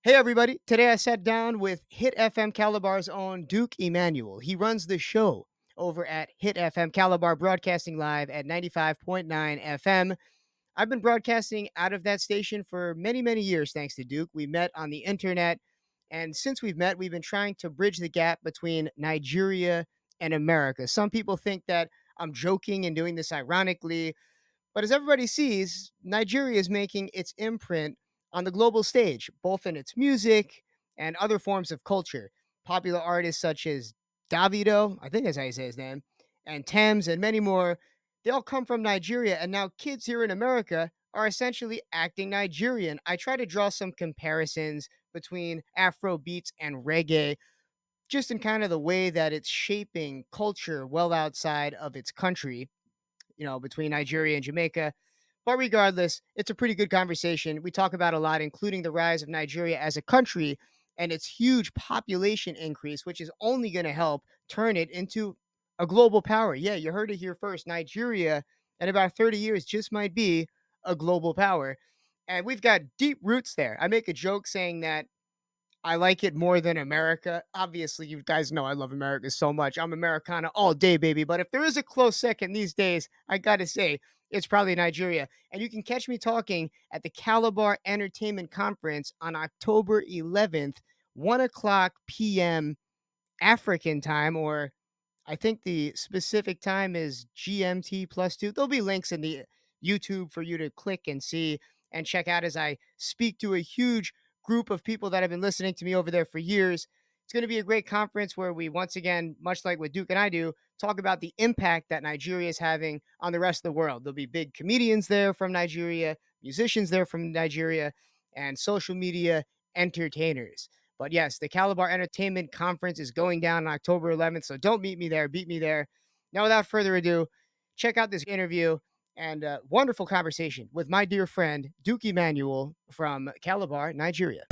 Hey everybody, today I sat down with Hit FM Calabar's own Duke Emmanuel. He runs the show over at Hit FM Calabar, broadcasting live at 95.9 FM. I've been broadcasting out of that station for many, many years, thanks to Duke. We met on the internet, and since we've met, we've been trying to bridge the gap between Nigeria and America. Some people think that I'm joking and doing this ironically, but as everybody sees, Nigeria is making its imprint on the global stage, both in its music and other forms of culture. Popular artists such as Davido, I think that's how you say his name, and Thames, and many more, they all come from Nigeria. And now kids here in America are essentially acting Nigerian. I try to draw some comparisons between Afrobeats and reggae, just in kind of the way that it's shaping culture well outside of its country, between Nigeria and Jamaica. But regardless, it's a pretty good conversation. We talk about a lot, including the rise of Nigeria as a country and its huge population increase, which is only going to help turn it into a global power. Yeah, you heard it here first. Nigeria, in about 30 years, just might be a global power. And we've got deep roots there. I make a joke saying that I like it more than America. Obviously, you guys know I love America so much. I'm Americana all day, baby. But if there is a close second these days, I got to say, it's probably Nigeria. And you can catch me talking at the Calabar Entertainment Conference on October 11th, 1 o'clock p.m. African time, or I think the specific time is GMT plus two. There'll be links in the YouTube for you to click and see and check out as I speak to a huge group of people that have been listening to me over there for years. It's going to be a great conference where we, once again, much like what Duke and I do, talk about the impact that Nigeria is having on the rest of the world. There'll be big comedians there from Nigeria, musicians there from Nigeria, and social media entertainers. But yes, the Calabar Entertainment Conference is going down on October 11th, so don't meet me there, beat me there. Now, without further ado, check out this interview and wonderful conversation with my dear friend, Duke Emmanuel from Calabar, Nigeria.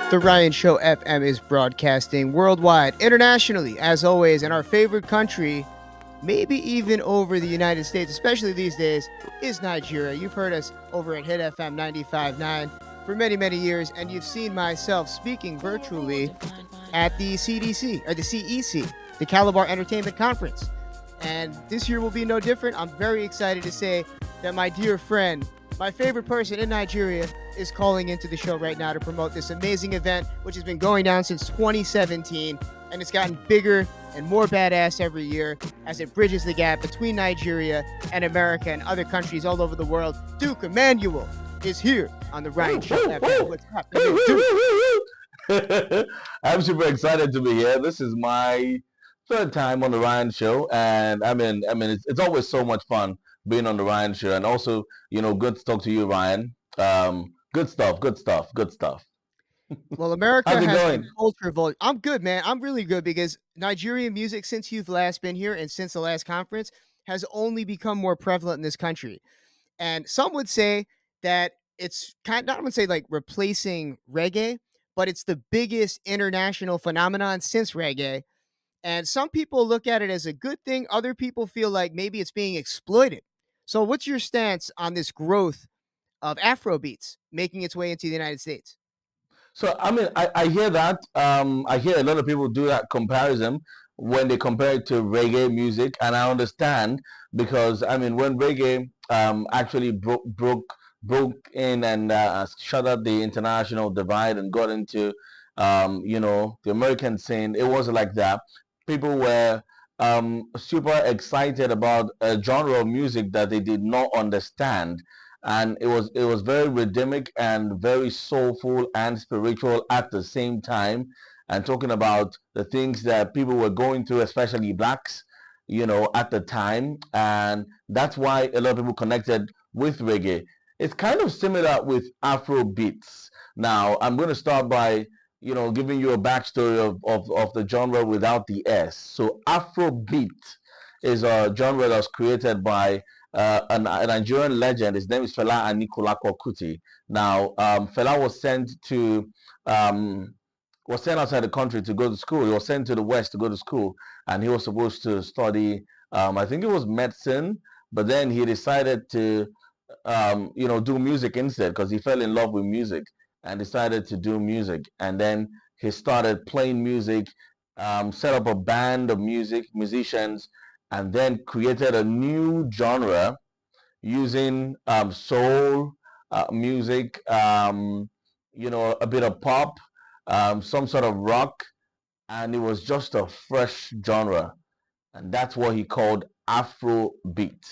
The Ryan Show FM is broadcasting worldwide, internationally, as always, in our favorite country, maybe even over the United States, especially these days, is Nigeria. You've heard us over at Hit FM 95.9 for many, many years, and you've seen myself speaking virtually at the CDC, or the CEC, the Calabar Entertainment Conference. And this year will be no different. I'm very excited to say that my dear friend, my favorite person in Nigeria, is calling into the show right now to promote this amazing event, which has been going down since 2017, and it's gotten bigger and more badass every year as it bridges the gap between Nigeria and America and other countries all over the world. Duke Emmanuel is here on the Ryan Show FM. What's happening, Duke? I'm super excited to be here. This is my third time on the Ryan Show, and it's always so much fun being on the Ryan Show, and also, good to talk to you, Ryan. Good stuff, good stuff, good stuff. Well, America How's it has the going? culture vote. I'm good, man. I'm really good because Nigerian music, since you've last been here and since the last conference, has only become more prevalent in this country. And some would say that it's kind not, I would say like replacing reggae, but it's the biggest international phenomenon since reggae. And some people look at it as a good thing. Other people feel like maybe it's being exploited. So, what's your stance on this growth of Afrobeats making its way into the United States? So, I hear that. I hear a lot of people do that comparison when they compare it to reggae music, and I understand because when reggae actually broke in and shut up the international divide and got into the American scene, it was like that. People were super excited about a genre of music that they did not understand, and it was very rhythmic and very soulful and spiritual at the same time, and talking about the things that people were going through, especially blacks, at the time, and that's why a lot of people connected with reggae. It's kind of similar with Afro beats. Now I'm going to start by giving you a backstory of the genre without the S. So Afrobeat is a genre that was created by a Nigerian legend. His name is Fela Anikulapo Kuti. Now, Fela um, was sent outside the country to go to school. He was sent to the West to go to school, and he was supposed to study, I think it was medicine, but then he decided to, do music instead because he fell in love with music. and decided to do music. And then he started playing music, set up a band of musicians, and then created a new genre using soul music, a bit of pop, some sort of rock, and it was just a fresh genre, and that's what he called Afrobeat.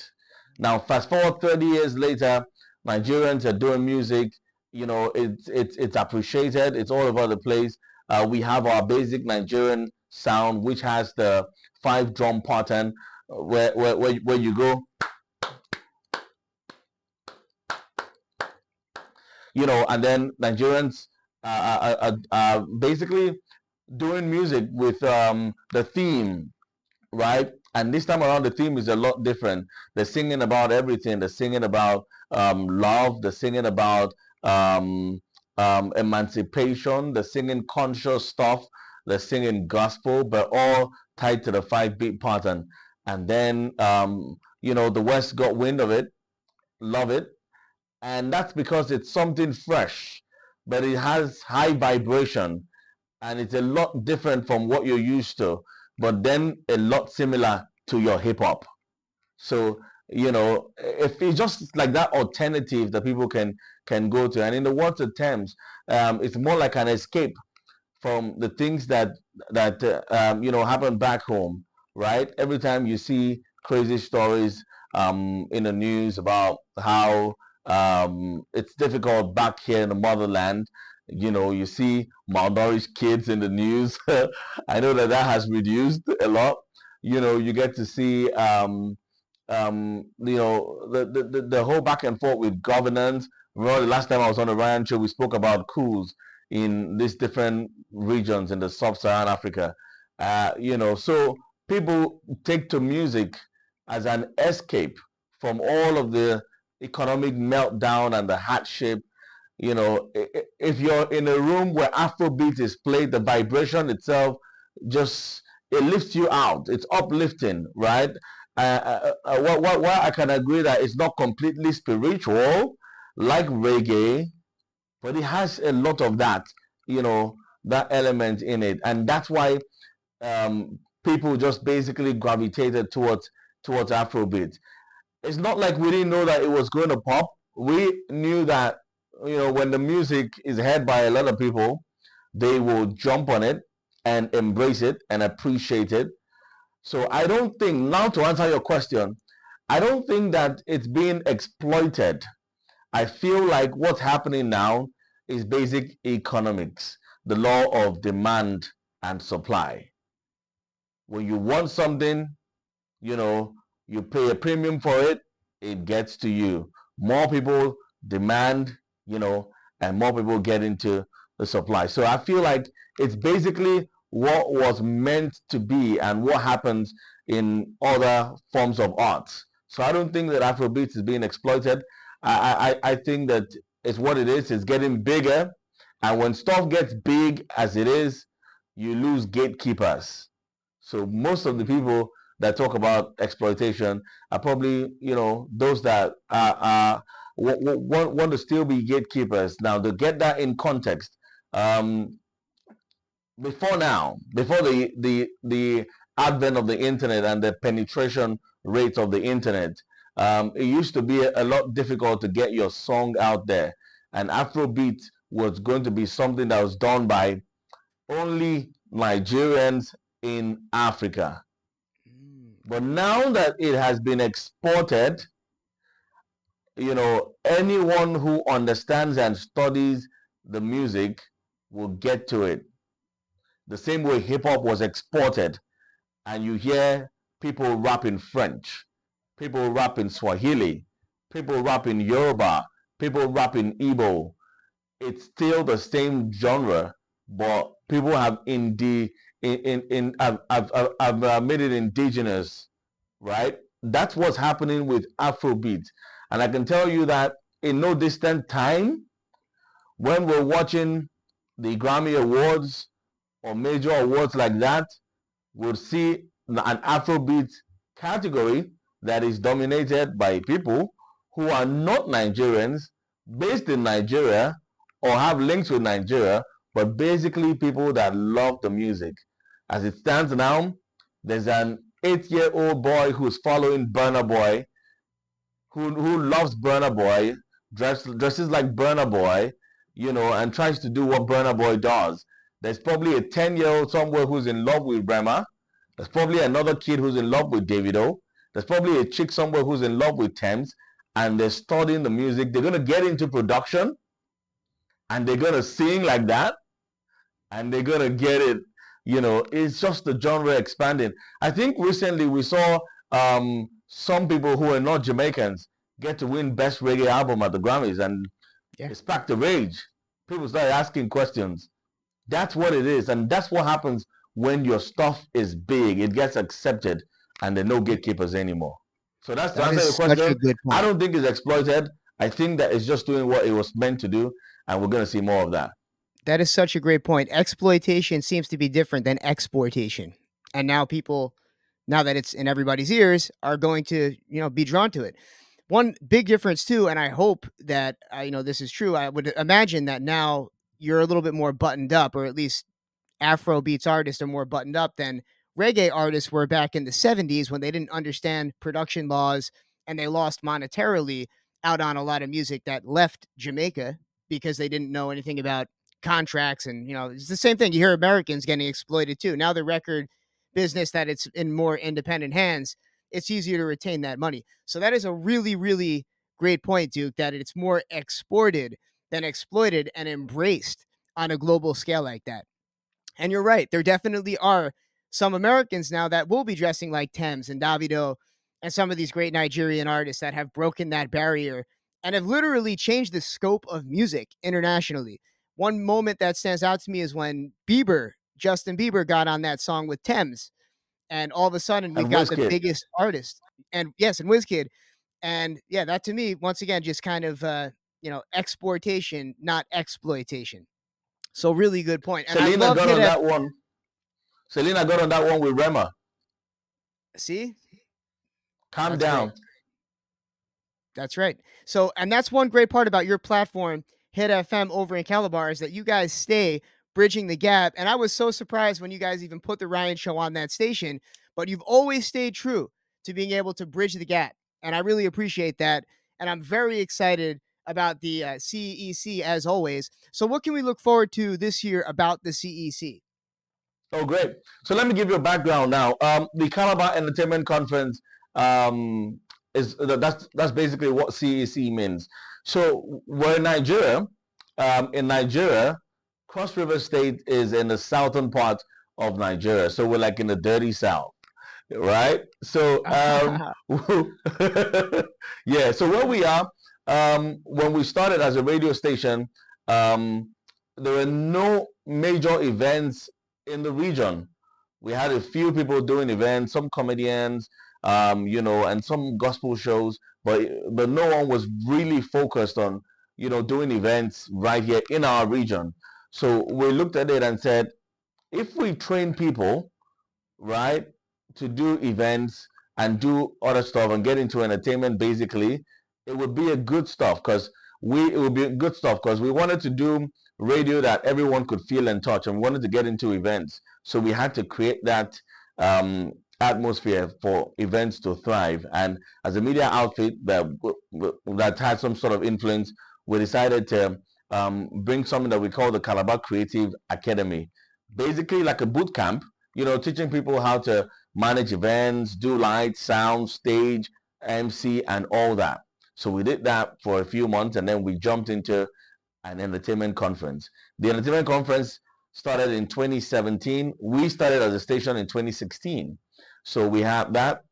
Now, fast forward 30 years later, Nigerians are doing music. It's appreciated. It's all over the place. We have our basic Nigerian sound, which has the five drum pattern, where you go, and then Nigerians are basically doing music with the theme, right? And this time around, the theme is a lot different. They're singing about everything. They're singing about love. They're singing about emancipation. They're singing conscious stuff. They're singing gospel, but all tied to the five beat pattern. And then, the West got wind of it, love it. And that's because it's something fresh, but it has high vibration, and it's a lot different from what you're used to, but then a lot similar to your hip hop. So, if it's just like that alternative that people can go to, and in the words of Thames, it's more like an escape from the things that happen back home, right? Every time you see crazy stories in the news about how it's difficult back here in the motherland. You see malnourished kids in the news. I know that has reduced a lot. You get to see the whole back and forth with governance. Remember the last time I was on the Ryan show, we spoke about coups in these different regions in the sub-Saharan Africa. So people take to music as an escape from all of the economic meltdown and the hardship. If you're in a room where Afrobeat is played, the vibration itself just, it lifts you out. It's uplifting, right? What I can agree that it's not completely spiritual like reggae, but it has a lot of that element in it, and that's why people just basically gravitated towards Afrobeat. It's not like we didn't know that it was going to pop. We knew that, when the music is heard by a lot of people, they will jump on it and embrace it and appreciate it. So I don't think, now to answer your question, I don't think that it's being exploited. I feel like what's happening now is basic economics, the law of demand and supply. When you want something, you pay a premium for it, it gets to you. More people demand, and more people get into the supply. So I feel like it's basically what was meant to be and what happens in other forms of art. So I don't think that Afrobeats is being exploited. I think that it's what it is. It's getting bigger. And when stuff gets big as it is, you lose gatekeepers. So most of the people that talk about exploitation are probably, those that want to still be gatekeepers. Now, to get that in context, before the advent of the internet and the penetration rate of the internet, it used to be a lot difficult to get your song out there. And Afrobeat was going to be something that was done by only Nigerians in Africa. But now that it has been exported, anyone who understands and studies the music will get to it. The same way hip hop was exported, and you hear people rap in French, people rap in Swahili, people rap in Yoruba, people rap in Igbo. It's still the same genre, but people have have made it indigenous, right? That's what's happening with Afrobeat. And I can tell you that in no distant time, when we're watching the Grammy Awards or major awards like that, we'll see an Afrobeat category that is dominated by people who are not Nigerians, based in Nigeria, or have links with Nigeria, but basically people that love the music. As it stands now, there's an 8-year-old boy who's following Burna Boy, who loves Burna Boy, dresses like Burna Boy, and tries to do what Burna Boy does. There's probably a 10-year-old somewhere who's in love with Rema. There's probably another kid who's in love with Davido. There's probably a chick somewhere who's in love with Thames, and they're studying the music. They're gonna get into production, and they're gonna sing like that, and they're gonna get it. It's just the genre expanding. I think recently we saw some people who are not Jamaicans get to win Best Reggae Album at the Grammys, and Yeah, it sparked the rage. People started asking questions. That's what it is, and that's what happens when your stuff is big. It gets accepted, and there are no gatekeepers anymore. So that's to that answer is your such a question. good I point. don't think it's exploited. I think that it's just doing what it was meant to do, and we're going to see more of that. That is such a great point. Exploitation seems to be different than exportation. And now people, now that it's in everybody's ears, are going to, be drawn to it. One big difference too, and I hope that this is true. I would imagine that now you're a little bit more buttoned up, or at least Afrobeats artists are more buttoned up than reggae artists were back in the 70s when they didn't understand production laws and they lost monetarily out on a lot of music that left Jamaica because they didn't know anything about contracts. And it's the same thing. You hear Americans getting exploited too. Now the record business, that it's in more independent hands, it's easier to retain that money. So that is a really, really great point, Duke, that it's more exported than exploited and embraced on a global scale like that. And you're right. There definitely are some Americans now that will be dressing like Thames and Davido and some of these great Nigerian artists that have broken that barrier and have literally changed the scope of music internationally. One moment that stands out to me is when Justin Bieber, got on that song with Thames, and all of a sudden we've And got the Wizkid. biggest artist. And yes, and Wizkid. And yeah, that to me, once again, just kind of exportation, not exploitation. So really good point. And I Selena love got Hit on F. that one. Selena got on that one with Rema. See, Calm that's great. down. That's right. So, and that's one great part about your platform, Hit FM over in Calabar, is that you guys stay bridging the gap. And I was so surprised when you guys even put the Ryan Show on that station, but you've always stayed true to being able to bridge the gap. And I really appreciate that. And I'm very excited about the CEC as always. So, what can we look forward to this year about the CEC? Oh, great. So let me give you a background now. The Calabar Entertainment Conference is that's basically what CEC means. So we're in Nigeria. In Nigeria, Cross River State is in the southern part of Nigeria. So we're like in the dirty south, right? So yeah. So where we are, when we started as a radio station, um, there were no major events in the region. We had a few people doing events, some comedians, and some gospel shows, but no one was really focused on, doing events right here in our region. So we looked at it and said, if we train people, right, to do events and do other stuff and get into entertainment, basically, it would be a good stuff because it would be good stuff because we wanted to do radio that everyone could feel and touch, and we wanted to get into events. So we had to create that atmosphere for events to thrive. And as a media outfit that had some sort of influence, we decided to bring something that we call the Calabar Creative Academy, basically like a boot camp, teaching people how to manage events, do lights, sound, stage, MC, and all that. So we did that for a few months, and then we jumped into an entertainment conference. The entertainment conference started in 2017. We started as a station in 2016. So we have that.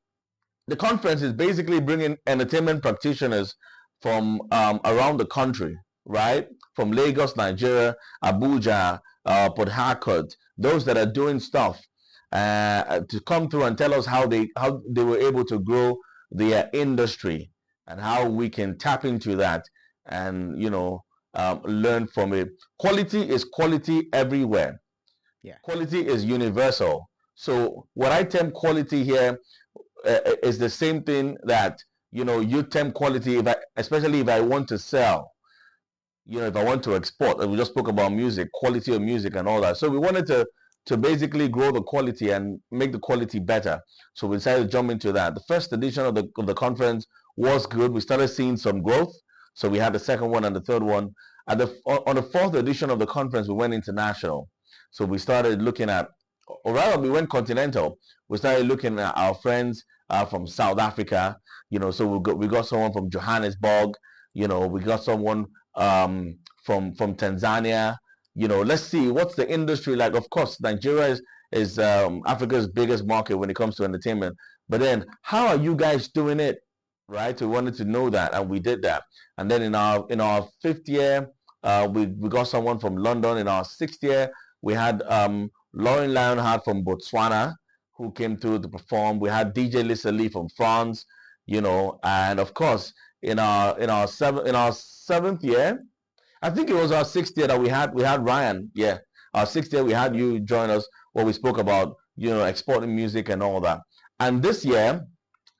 The conference is basically bringing entertainment practitioners from around the country, right? From Lagos, Nigeria, Abuja, Port Harcourt, those that are doing stuff to come through and tell us how they were able to grow their industry and how we can tap into that and learn from it. Quality is quality everywhere. Yeah. Quality is universal. So what I term quality here is the same thing that you term quality. Especially if I want to sell, if I want to export, we just spoke about music, quality of music and all that. So we wanted to basically grow the quality and make the quality better. So we decided to jump into that. The first edition of the conference was good. We started seeing some growth. So we had the second one and the third one. On the fourth edition of the conference, we went international. So we started looking at, or rather, we went continental. We started looking at our friends from South Africa. So we got someone from Johannesburg. We got someone from Tanzania. Let's see what's the industry like. Of course, Nigeria is Africa's biggest market when it comes to entertainment. But then, how are you guys doing it? Right? We wanted to know that, and we did that. And then in our fifth year, we got someone from London. In our sixth year, we had Lauren Lionheart from Botswana who came through to perform. We had DJ Lisa Lee from France. And of course, in our seventh year, I think it was our sixth year that we had Ryan. Yeah, our sixth year we had you join us where we spoke about exporting music and all that. And this year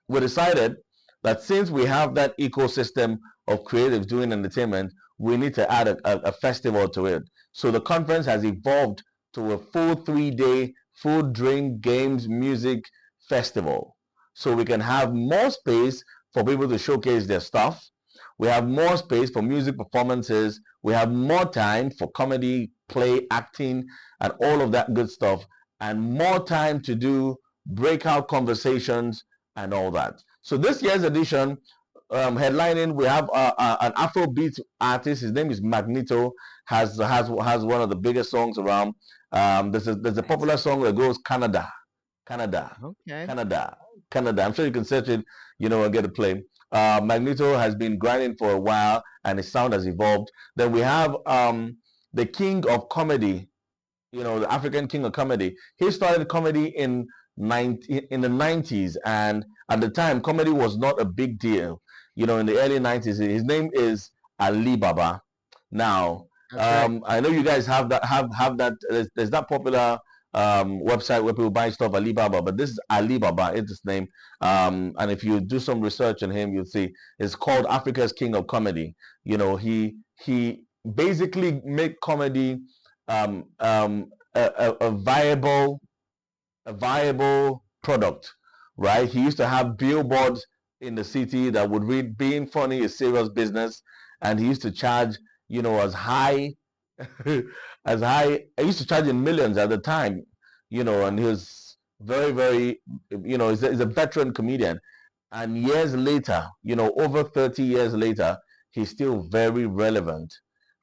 we decided that since we have that ecosystem of creatives doing entertainment, we need to add a festival to it. So the conference has evolved to a full 3-day food, drink, games, music festival. So we can have more space for people to showcase their stuff. We have more space for music performances. We have more time for comedy, play, acting, and all of that good stuff. And more time to do breakout conversations and all that. So this year's edition, headlining, we have an Afrobeats artist. His name is Magneto. Has one of the biggest songs around. There's a Nice. popular song that goes Canada, Canada, Okay. Canada, Canada. I'm sure you can search it, and get a play. Magneto has been grinding for a while, and his sound has evolved. Then we have the king of comedy, the African king of comedy. He started comedy in the 90s, and at the time, comedy was not a big deal. In the early 90s, his name is Ali Baba. Now, That's right. I know you guys have that. There's that popular website where people buy stuff, Alibaba, but this is Alibaba, it's his name. And if you do some research on him, you'll see it's called Africa's King of Comedy. He basically make comedy a viable product, right? He used to have billboards in the city that would read "Being funny is serious business," and he used to charge, as high as high. I used to charge in millions at the time, and he was very, very, he's a veteran comedian. And years later, over 30 years later, he's still very relevant.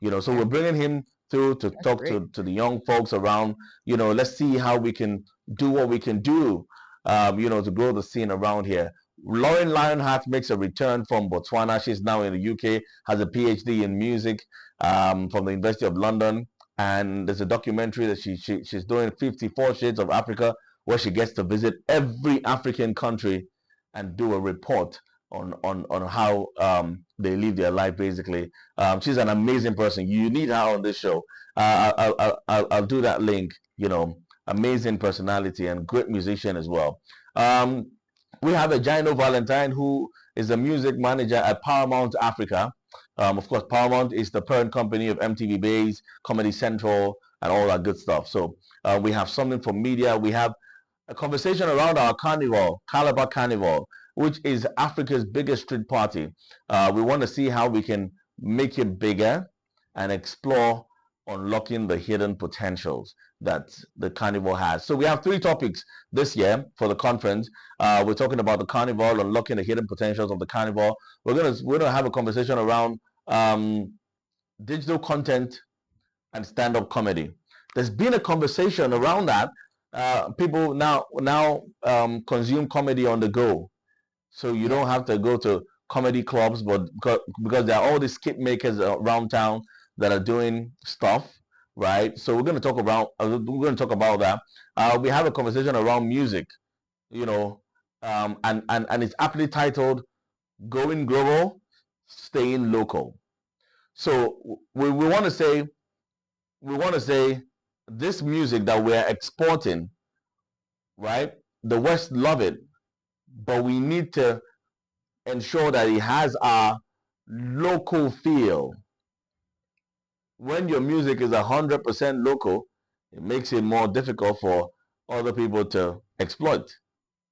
So we're Yeah, bringing him through to that's talk great. to the young folks around. Let's see how we can do what we can do, to grow the scene around here. Lauren Lionheart makes a return from Botswana. She's now in the UK, has a PhD in music from the University of London. And there's a documentary that she's doing, 54 Shades of Africa, where she gets to visit every African country and do a report on how they live their life, basically. She's an amazing person. You need her on this show. I'll do that link. Amazing personality and great musician as well. Um, we have a Gino Valentine who is a music manager at Paramount Africa. Of course, Paramount is the parent company of MTV Base, Comedy Central, and all that good stuff. So we have something from media. We have a conversation around our carnival, Calabar Carnival, which is Africa's biggest street party. We want to see how we can make it bigger and explore unlocking the hidden potentials that the carnival has. So we have 3 topics this year for the conference. We're talking about the carnival, unlocking the hidden potentials of the carnival. We're gonna have a conversation around digital content and stand-up comedy. There's been a conversation around that. People now consume comedy on the go, so you Yeah. don't have to go to comedy clubs, but because there are all these skit makers around town that are doing stuff, right? So we're going to talk about that. We have a conversation around music, you know, and it's aptly titled "Going Global, Staying Local." So we want to say this music that we're exporting, right? The West love it, but we need to ensure that it has our local feel, when your music is 100% local, it makes it more difficult for other people to exploit,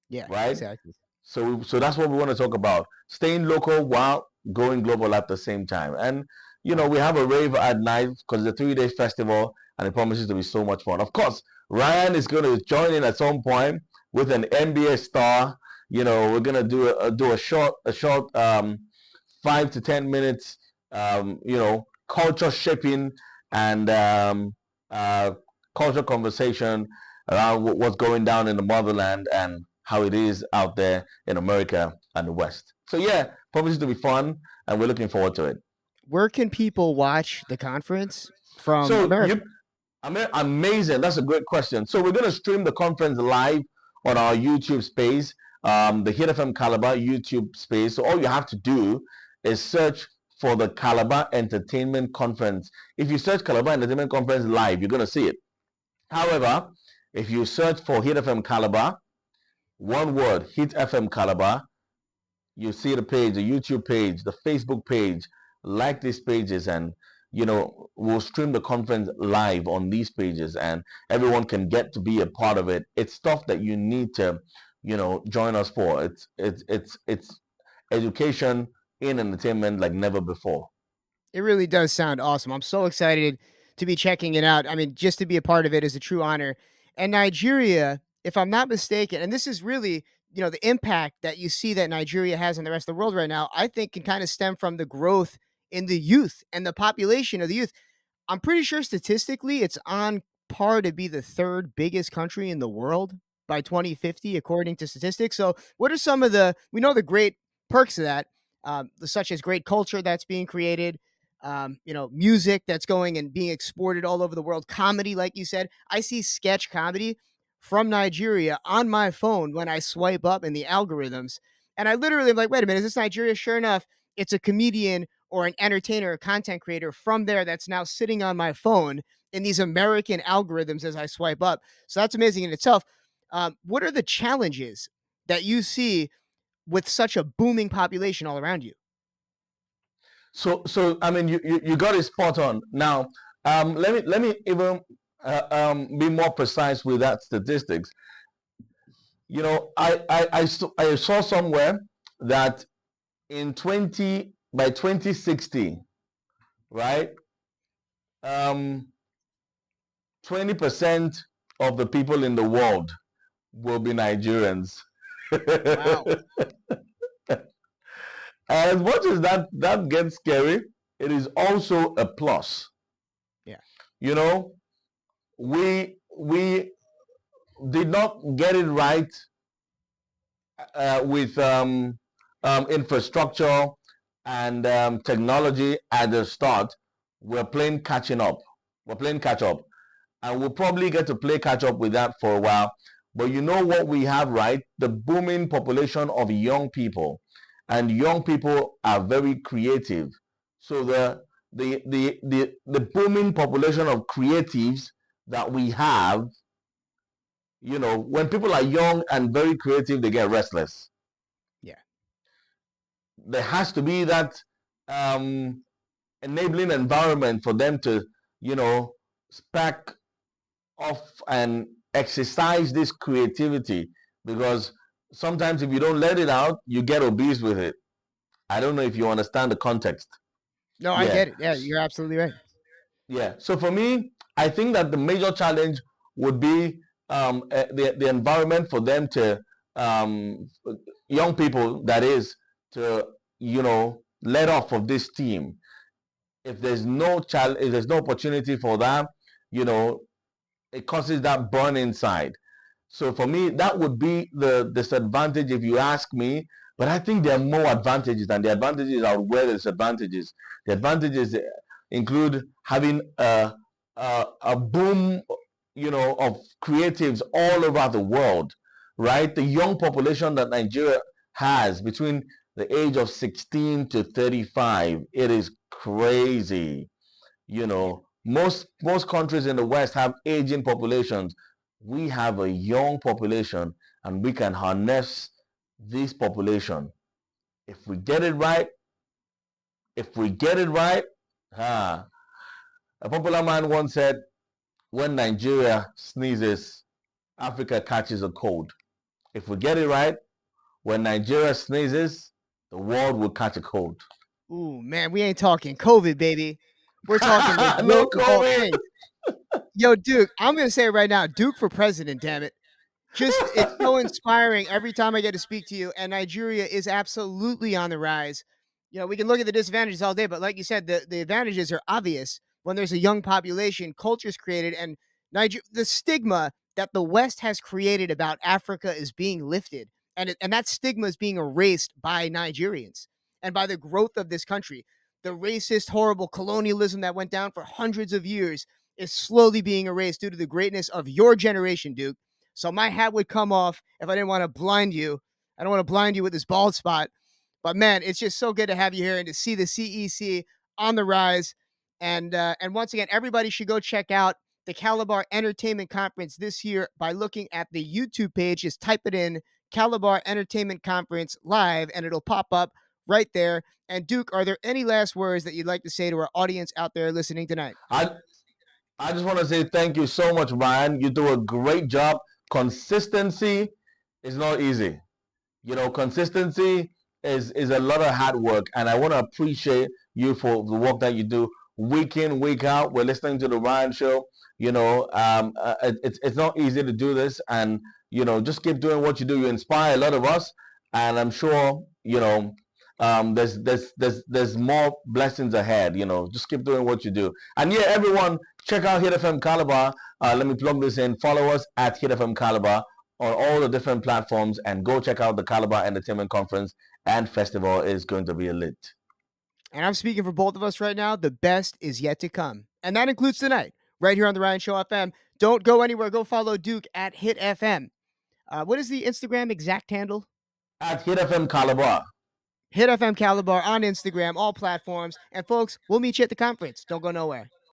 Yeah, right? exactly. So that's what we want to talk about: staying local while going global at the same time. And Wow. we have a rave at night because it's a 3 day festival, and it promises to be so much fun. Of course, Ryan is going to join in at some point with an NBA star. We're going to do a short 5 to 10 minutes, culture shaping and uh, culture conversation around what's going down in the motherland and how it is out there in America and the West. So yeah, promises to be fun, and we're looking forward to it. Where can people watch the conference from So America? amazing. That's a great question. So we're going to stream the conference live on our YouTube space, the Hit FM Calabar YouTube space. So all you have to do is search for the Calabar Entertainment Conference. If you search Calabar Entertainment Conference live, you're going to see it. However, if you search for Hit FM Calabar, one word, Hit FM Calabar, you see the page, the YouTube page, the Facebook page. Like these pages, and we'll stream the conference live on these pages, and everyone can get to be a part of it. It's stuff that you need to join us for. It's education in entertainment like never before. It really does sound awesome. I'm so excited to be checking it out. I mean, just to be a part of it is a true honor. And Nigeria, if I'm not mistaken, and this is really, the impact that you see that Nigeria has in the rest of the world right now, I think can kind of stem from the growth in the youth and the population of the youth. I'm pretty sure statistically it's on par to be the third biggest country in the world by 2050, according to statistics. So, what are some of we know the great perks of that, such as great culture that's being created, music that's going and being exported all over the world, comedy, like you said. I see sketch comedy from Nigeria on my phone when I swipe up in the algorithms. And I literally am like, wait a minute, is this Nigeria? Sure enough, it's a comedian or an entertainer or content creator from there that's now sitting on my phone in these American algorithms as I swipe up. So that's amazing in itself. What are the challenges that you see with such a booming population all around you? So I mean, you got it spot on. Now, let me even be more precise with that statistics. I saw somewhere that in 2060, right? 20% of the people in the world will be Nigerians. Wow. As much as that gets scary, it is also a plus. Yeah. You know, we did not get it right with infrastructure and technology at the start. We're playing catching up. We're playing catch up, and we'll probably get to play catch up with that for a while. But you know what we have, right? The booming population of young people, and young people are very creative. So the booming population of creatives that we have, when people are young and very creative, they get restless. Yeah. There has to be that um, enabling environment for them to, spark off and exercise this creativity, because sometimes if you don't let it out, you get obese with it. I don't know if you understand the context. No, I Yeah. get it. Yeah, you're absolutely right. Yeah. So for me, I think that the major challenge would be the environment for them to, young people, that is, to, let off of this team. If there's no opportunity for them, you know, it causes that burn inside. So for me, that would be the disadvantage if you ask me. But I think there are more advantages, and the advantages outweigh the disadvantages. The advantages include having a boom, of creatives all over the world, right? The young population that Nigeria has between the age of 16 to 35, it is crazy. Yeah. Most countries in the West have aging populations. We have a young population, and we can harness this population if we get it right. If we get it right, ah, A popular man once said, when Nigeria sneezes, Africa catches a cold. If we get it right, when Nigeria sneezes, the world will catch a cold. Ooh, man, we ain't talking COVID, baby. We're talking the No Duke of all COVID. things. Yo, Duke, I'm gonna say it right now, Duke for president, damn it. Just it's so inspiring every time I get to speak to you, and Nigeria is absolutely on the rise. We can look at the disadvantages all day, but like you said, the advantages are obvious. When there's a young population, culture's created, and the stigma that the West has created about Africa is being lifted, and that stigma is being erased by Nigerians and by the growth of this country. The racist, horrible colonialism that went down for hundreds of years is slowly being erased due to the greatness of your generation, Duke. So my hat would come off if I didn't want to blind you. I don't want to blind you with this bald spot. But man, it's just so good to have you here and to see the CEC on the rise. And once again, everybody should go check out the Calabar Entertainment Conference this year by looking at the YouTube page. Just type it in Calabar Entertainment Conference live, and it'll pop up right there. And Duke, are there any last words that you'd like to say to our audience out there listening tonight? I just want to say thank you so much, Ryan. You do a great job. Consistency is not easy. Consistency is a lot of hard work, and I want to appreciate you for the work that you do week in, week out. We're listening to the Ryan Show. It's not easy to do this, and just keep doing what you do. You inspire a lot of us, and I'm sure there's more blessings ahead. Just keep doing what you do. And yeah, everyone, check out Hit FM Calabar. Let me plug this in. Follow us at Hit FM Calabar on all the different platforms, and go check out the Calabar Entertainment Conference and Festival. Is going to be a lit. And I'm speaking for both of us right now. The best is yet to come. And that includes tonight, right here on the Ryan Show FM. Don't go anywhere. Go follow Duke at Hit FM. What is the Instagram exact handle? At Hit FM Calabar. Hit FM Calabar on Instagram, all platforms. And folks, we'll meet you at the conference. Don't go nowhere.